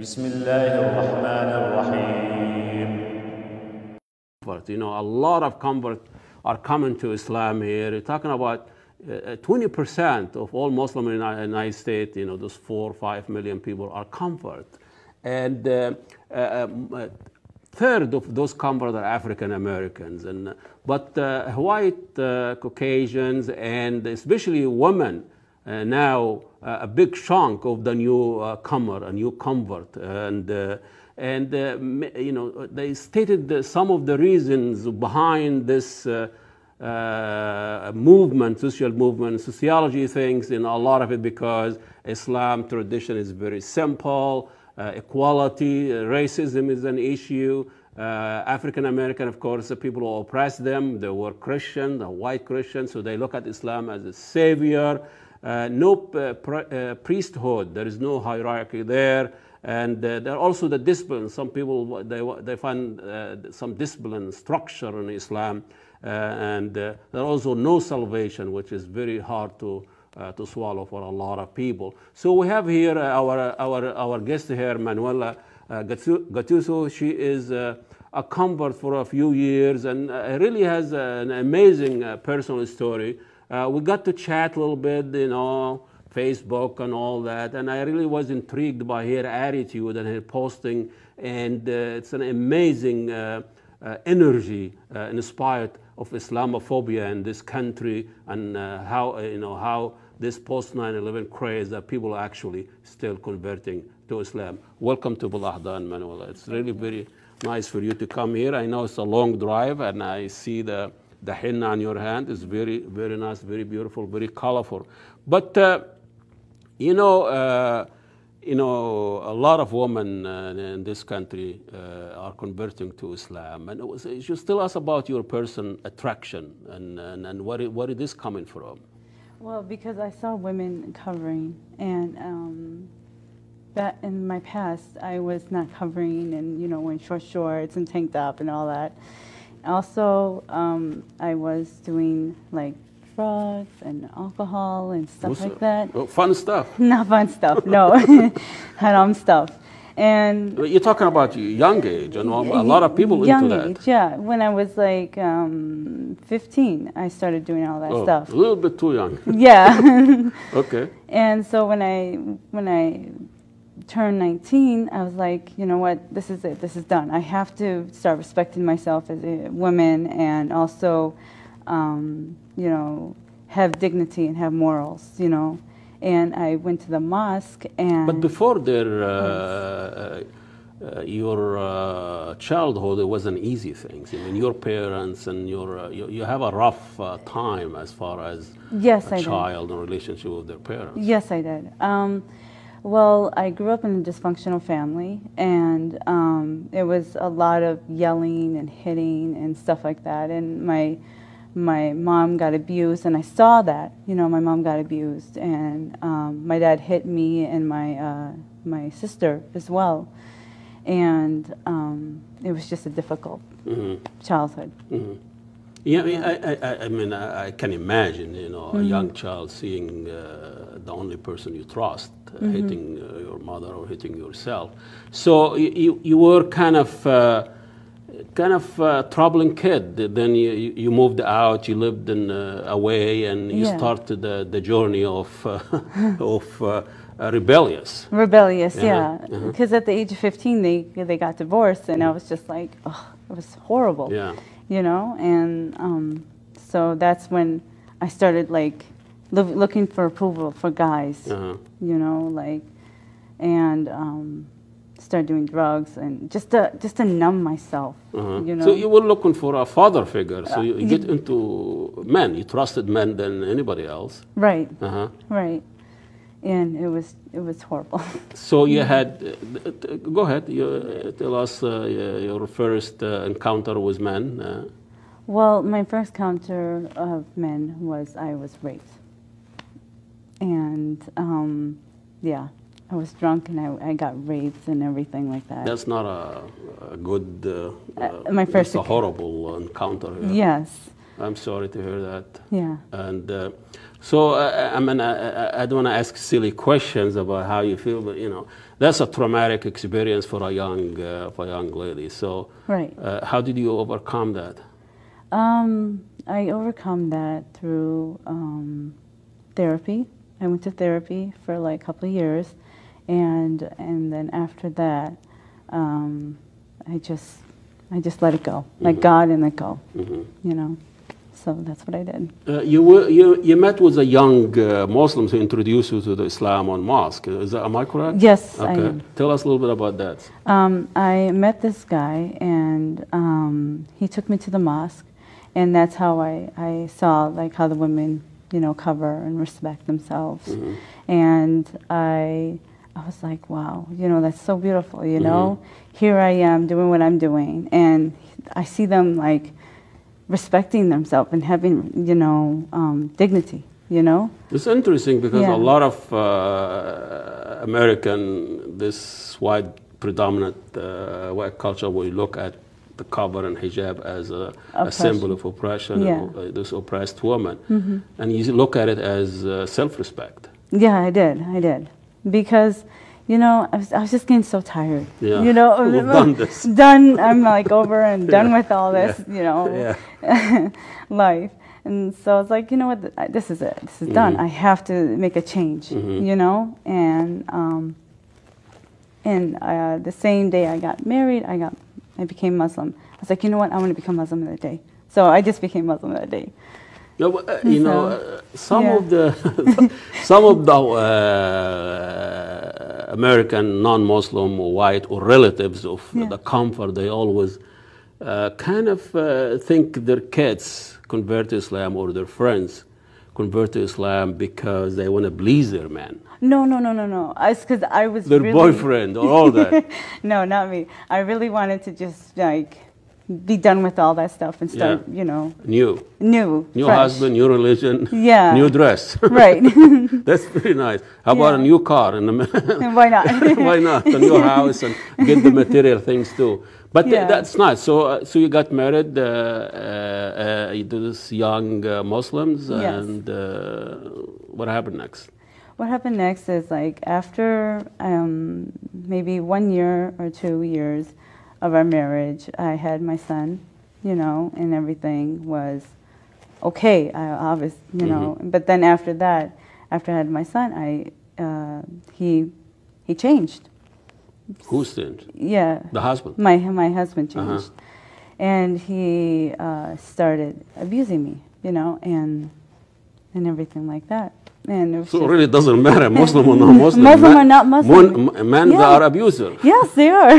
بسم الله الرحمن الرحيم. You know, a lot of converts are coming to Islam here. You're talking about 20% of all Muslims in the United States, you know, those 4 or 5 million people are converts. And third of those converts are African Americans. But white, Caucasians, and especially women, now a big chunk of the new comer, a new convert. And you know, they stated some of the reasons behind this movement, social movement, sociology things, and a lot of it because Islam tradition is very simple, equality, racism is an issue. African American, of course, the people who oppress them, they were Christian, the white Christians, so they look at Islam as a savior. No priesthood, there is no hierarchy there. And there are also the discipline. Some people, they find some discipline structure in Islam. And there are also no salvation, which is very hard to swallow for a lot of people. So we have here our guest here, Manuela Gattuso. She is a convert for a few years and really has an amazing personal story. We got to chat a little bit, you know, Facebook and all that, and I really was intrigued by her attitude and her posting, and it's an amazing energy inspired of Islamophobia in this country, and how this post 9/11 craze that people are actually still converting to Islam. Welcome to Balahdan, Manuela. It's really very nice for you to come here. I know it's a long drive, and I see the henna on your hand is very, very nice, very beautiful, very colorful. But a lot of women in this country are converting to Islam. And just tell us about your person attraction and where is this coming from? Well, because I saw women covering, and that in my past I was not covering, and wearing short shorts and tank top and all that. Also, I was doing like drugs and alcohol and stuff like that. Oh, fun stuff. Not fun stuff, no. Haram stuff. And you're talking about young age, and a lot of people young into that. Age, yeah. When I was like 15, I started doing all that stuff. A little bit too young. Yeah. Okay. And so when I turned 19, I was like, you know what, this is it, this is done. I have to start respecting myself as a woman, and also, have dignity and have morals, And I went to the mosque, and... But before your childhood, it wasn't easy things. I mean, your parents and you have a rough time as far as yes, a child and relationship with their parents. Yes, I did. Well, I grew up in a dysfunctional family, and it was a lot of yelling and hitting and stuff like that. And my mom got abused, and I saw that. My mom got abused, and my dad hit me and my sister as well. And it was just a difficult childhood. Mm-hmm. Yeah, I mean, I can imagine, a young child seeing the only person you trust hitting your mother or hitting yourself. So you were kind of troubling kid. Then you moved out, you lived away, and you started the journey of rebellious. Rebellious, yeah. Because at the age of 15, they got divorced, and I was just like, oh, it was horrible. Yeah. And so that's when I started like looking for approval for guys, and started doing drugs and just to numb myself, So you were looking for a father figure. So you get into men. You trusted men than anybody else. Right. Right. And it was horrible. So you had, go ahead, you tell us your first encounter with men. Well, my first encounter of men was I was raped. And, I was drunk and I got raped and everything like that. That's not a good, my first it's a horrible encounter. Yeah. Yes. I'm sorry to hear that. Yeah. And so, I don't want to ask silly questions about how you feel, but that's a traumatic experience for a young lady. So, Right. How did you overcome that? I overcome that through therapy. I went to therapy for like a couple of years, and then after that, I just let it go, let God and let go. You know, so that's what I did. You met with a young Muslim who introduced you to the Islam on mosque. Am I correct? Yes, Okay. I am. Tell us a little bit about that. I met this guy, and he took me to the mosque, and that's how I saw like how the women, you know, cover and respect themselves. And I was like, wow, you know, that's so beautiful, you know? Here I am doing what I'm doing, and I see them like respecting themselves and having, you know, dignity, you know? It's interesting because Yeah. a lot of American, this white predominant white culture, will look at the cover and hijab as a symbol of oppression, Yeah. and, this oppressed woman. And you look at it as self-respect. Yeah, I did. Because, you know, I was just getting so tired. Yeah. You know, We've done this. I'm like over and done with all this, you know, life. And so I was like, you know what, this is it. This is done. I have to make a change, you know? And the same day I got married, I became Muslim. I was like, you know what, I want to become Muslim that day. So I just became Muslim that day. No, you know, some yeah. of the American non-Muslim or white or relatives of the comfort, they always kind of think their kids convert to Islam or their friends convert to Islam because they want to please their man. No. It's because I was Their really, boyfriend or all that. No, not me. I really wanted to just like be done with all that stuff and start, you know, New fresh. husband, new religion, Yeah. new dress. Right. That's pretty nice. How about a new car? And Why not? why not? A new house and get the material things too. But Yeah. that's nice. So, so you got married to this young Muslims, Yes. and what happened next? What happened next is like after maybe 1 year or 2 years of our marriage, I had my son, you know, and everything was okay. I obviously, you know, but then after that, after I had my son, he changed. Who's changed? Yeah. The husband. My husband changed, and he started abusing me, you know, and everything like that. And it was So it just, really doesn't matter, Muslim or not Muslim. Muslim or not Muslim. Men they Yeah. are abusers. yes, they are.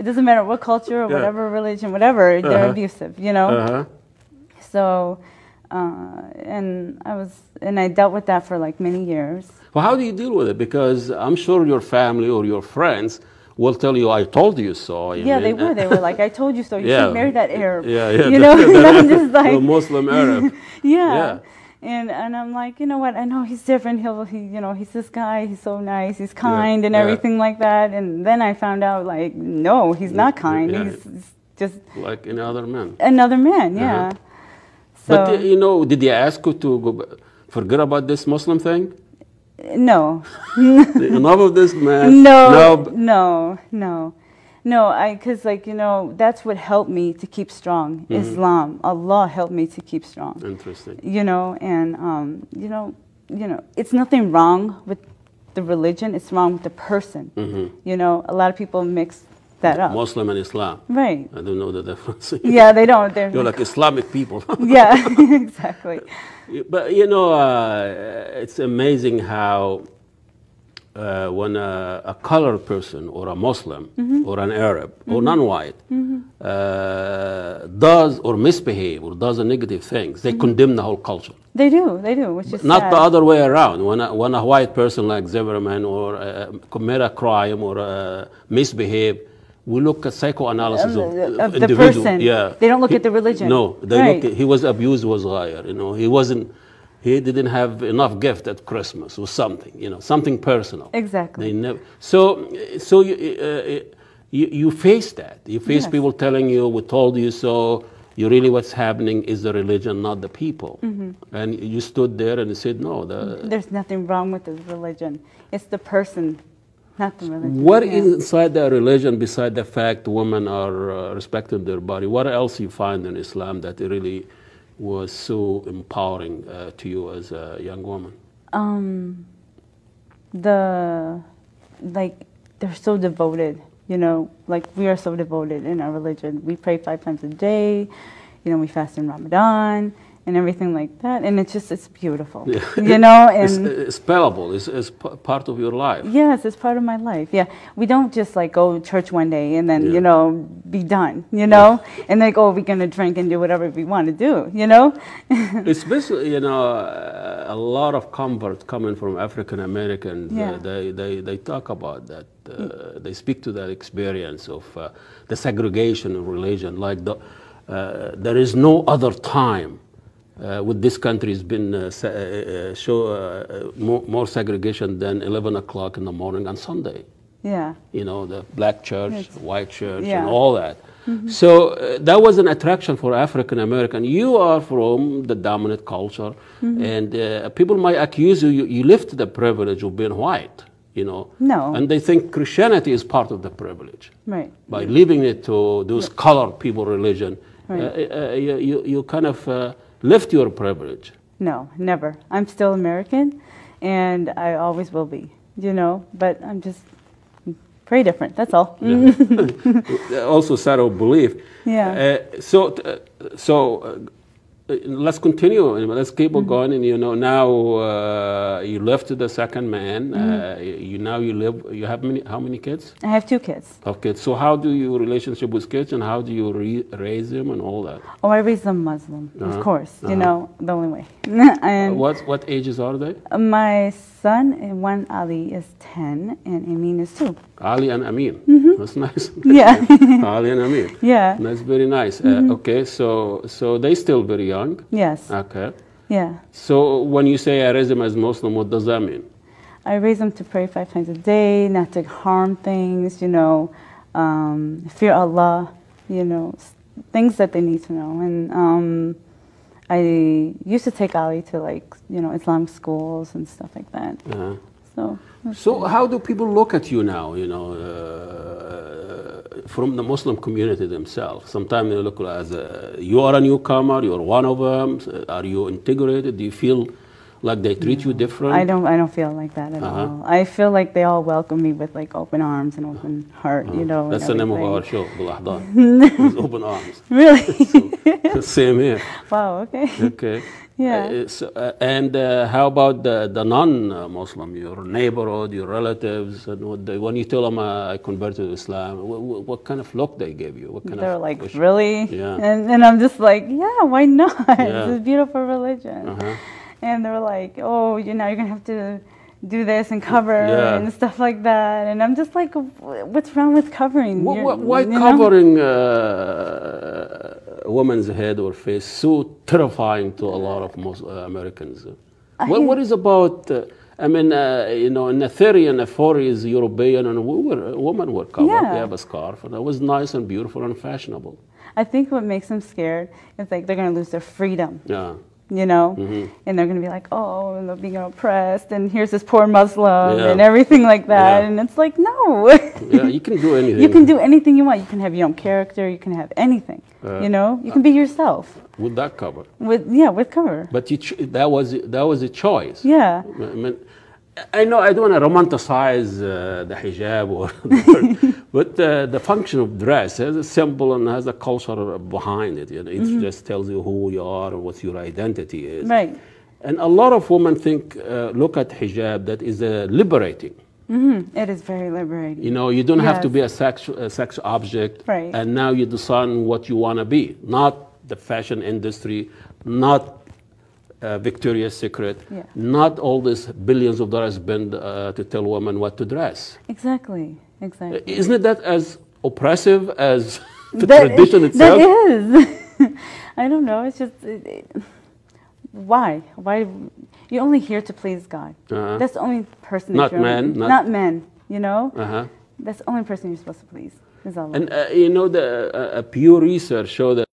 It doesn't matter what culture or whatever religion, whatever, they're abusive, you know. So, and I dealt with that for like many years. Well, how do you deal with it? Because I'm sure your family or your friends will tell you, "I told you so." Yeah, they were. They were like, "I told you so. You Yeah. should marry that Arab." Yeah. You know, and I'm just the like, Muslim Arab. yeah. And I'm like, you know what? I know he's different. You know, he's this guy. He's so nice. He's kind and everything like that. And then I found out, like, no, he's not kind. Yeah. He's just Like any other man. another man. Yeah. So But you know, did they ask you to forget about this Muslim thing? no, Enough of this, man. no. Because like you know, that's what helped me to keep strong. Islam, Allah helped me to keep strong. Interesting. You know, and you know, it's nothing wrong with the religion. It's wrong with the person. You know, a lot of people mix that up. Muslim and Islam. Right. I don't know the difference. Yeah, they don't. They're You're like Islamic people. yeah, exactly. But you know, it's amazing how when a colored person or a Muslim or an Arab or non-white does or misbehave or does a negative things, they condemn the whole culture. They do, which is Not sad. the other way around. When a white person like Zimmerman or commit a crime or misbehave, we look at psychoanalysis of the individual. person. Yeah. They don't look at the religion. No, they Right. look at, he was abused, was liar. You know, he didn't have enough gift at Christmas or something. You know, something personal. Exactly. They never. So you face that. You face Yes. people telling you, "We told you so." You really, what's happening is the religion, not the people. And you stood there and you said, "No." There's nothing wrong with the religion. It's the person Not the religion. What yeah. is inside the religion beside the fact women are respecting their body? What else you find in Islam that really was so empowering to you as a young woman? They're so devoted, you know, like we are so devoted in our religion. We pray 5 times a day, you know, we fast in Ramadan and everything like that. And it's beautiful, Yeah. you know. And It's palatable. It's part of your life. yes, it's part of my life. Yeah, we don't just like go to church one day and then Yeah. you know be done. You know, and like oh we're gonna drink and do whatever we want to do. You know. It's basically, you know, a lot of comfort coming from African Americans. Yeah. They talk about that. They speak to that experience of the segregation of religion. Like there is no other time with this country has been more segregation than 11 o'clock in the morning on Sunday. Yeah. You know, the black church, white church, Yeah. and all that. So that was an attraction for African American. You are from the dominant culture, and people might accuse you live the privilege of being white, you know. No. And they think Christianity is part of the privilege. Right. By leaving it to those colored people religion, Right. you kind of lift your privilege. No, never. I'm still American, and I always will be. You know, but I'm just very different. That's all. Also, set of belief. Yeah. Let's continue. Let's keep on going. And you know, now you left the second man. You have how many kids? I have 2 kids. Okay. So how do you relationship with kids, and how do you raise them, and all that? Oh, I raised them Muslim, of course. You know, the only way. And What ages are they? my son, one Ali, is 10, and Amin is 2. Ali and Amin. That's nice. Yeah. Ali and Amin. Yeah. That's very nice. Okay. So they still very young. Yes. Okay. Yeah. So when you say I raise them as Muslim, what does that mean? I raise them to pray 5 times a day, not to harm things, you know, fear Allah, you know, things that they need to know. And I used to take Ali to like, you know, Islamic schools and stuff like that. So How do people look at you now, you know, from the Muslim community themselves? Sometimes they look as you are a newcomer, you're one of them. Are you integrated? Do you feel like they treat you different? I don't feel like that at all. I feel like they all welcome me with like open arms and open heart, you know. That's the name of our show, Bil-Ahdan. It's open arms. Really? Same here. Wow, okay. Okay. Yeah. How about the non-Muslim, your neighborhood, your relatives, and when you tell them I converted to Islam, what kind of look they give you? What kind They're of like, wish- really? Yeah. And I'm just like, yeah, why not? Yeah. It's a beautiful religion. Uh-huh. And they're like, oh, you know, you're going to have to do this and cover Yeah. and stuff like that. And I'm just like, what's wrong with covering? Why You know? covering a woman's head or face so terrifying to a lot of most Americans? What is about? You know, in the 30s and the 40s, European and women were covered. Yeah. They have a scarf, and it was nice and beautiful and fashionable. I think what makes them scared is like they're going to lose their freedom. Yeah. You know, and they're going to be like, oh, and they're being oppressed, and here's this poor Muslim, and everything like that. Yeah. And it's like, no. Yeah, you can do anything. You can do anything you want. You can have your own character. You can have anything. You know, you can be yourself. With that cover. With cover. But that was a choice. Yeah. I know I don't want to romanticize the hijab, but the function of dress has a symbol and has a culture behind it. You know, it just tells you who you are and what your identity is. Right. And a lot of women look at hijab that is liberating. It is very liberating. You know, you don't have to Yes. be a sex object, Right. and now you decide what you want to be. Not the fashion industry, not Victoria's Secret, not all this billions of dollars spent to tell women what to dress. Exactly. Isn't that as oppressive as the That tradition itself? That is. I don't know. It's just why? Why? You're only here to please God. That's the only person. Not that you're men, Not men. You know. Uh-huh. That's the only person you're supposed to please. Is Allah. And you know, the Pew Research showed